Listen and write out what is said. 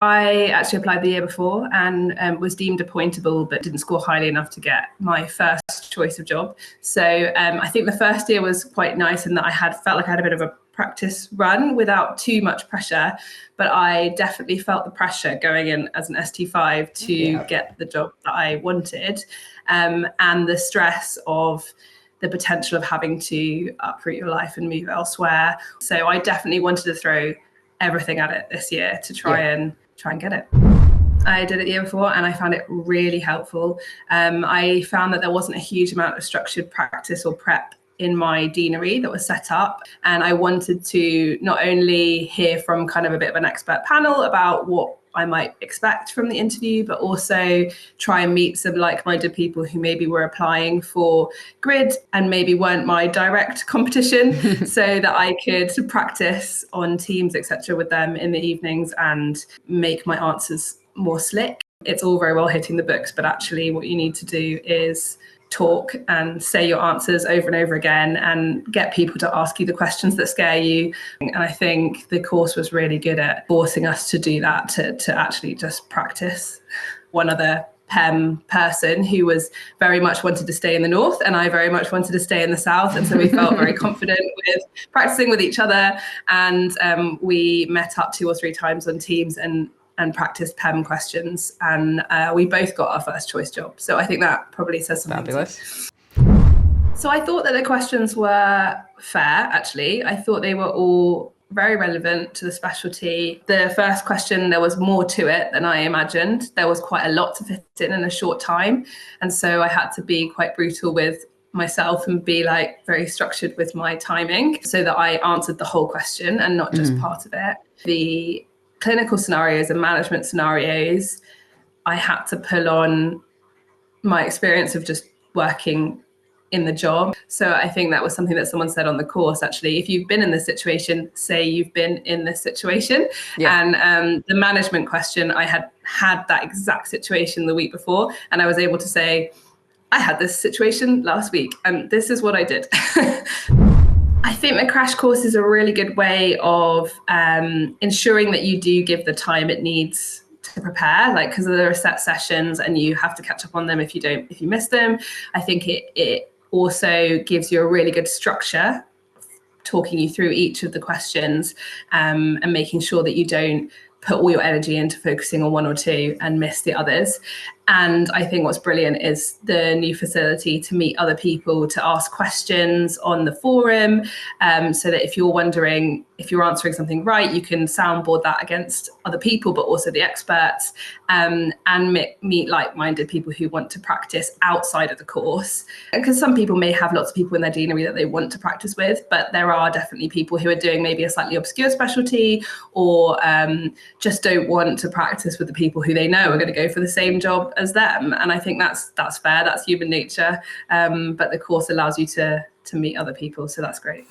I actually applied the year before and was deemed appointable, but didn't score highly enough to get my first choice of job. So I think the first year was quite nice in that I felt like I had a bit of a practice run without too much pressure, but I definitely felt the pressure going in as an ST5 to get the job that I wanted, and the stress of the potential of having to uproot your life and move elsewhere. So I definitely wanted to throw everything at it this year to try and get it. I did it the year before and I found it really helpful. I found that there wasn't a huge amount of structured practice or prep in my deanery that was set up, and I wanted to not only hear from kind of a bit of an expert panel about what I might expect from the interview, but also try and meet some like-minded people who maybe were applying for grid and maybe weren't my direct competition, so that I could practice on Teams, etc., with them in the evenings and make my answers more slick. It's all very well hitting the books, but actually what you need to do is talk and say your answers over and over again and get people to ask you the questions that scare you. And I think the course was really good at forcing us to do that, to actually just practice. One other PEM person who was very much wanted to stay in the north and I very much wanted to stay in the south, and so we felt very confident with practicing with each other, and we met up 2 or 3 times on Teams and practiced PEM questions, and we both got our first choice job. So I think that probably says something. Fabulous. So I thought that the questions were fair, actually. I thought they were all very relevant to the specialty. The first question, there was more to it than I imagined. There was quite a lot to fit in a short time. And so I had to be quite brutal with myself and be like very structured with my timing so that I answered the whole question and not just part of it. The clinical scenarios and management scenarios, I had to pull on my experience of just working in the job. So I think that was something that someone said on the course, actually. If you've been in this situation, say you've been in this situation. And the management question, I had that exact situation the week before, and I was able to say, I had this situation last week and this is what I did. I think the crash course is a really good way of ensuring that you do give the time it needs to prepare, like, because there are set sessions and you have to catch up on them if you miss them. I think it also gives you a really good structure, talking you through each of the questions, and making sure that you don't put all your energy into focusing on one or two and miss the others. And I think what's brilliant is the new facility to meet other people, to ask questions on the forum, so that if you're wondering if you're answering something right, you can soundboard that against other people, but also the experts, and meet like-minded people who want to practice outside of the course. Because some people may have lots of people in their deanery that they want to practice with, but there are definitely people who are doing maybe a slightly obscure specialty, or just don't want to practice with the people who they know are going to go for the same job as them. And I think that's fair, that's human nature, but the course allows you to meet other people, so that's great.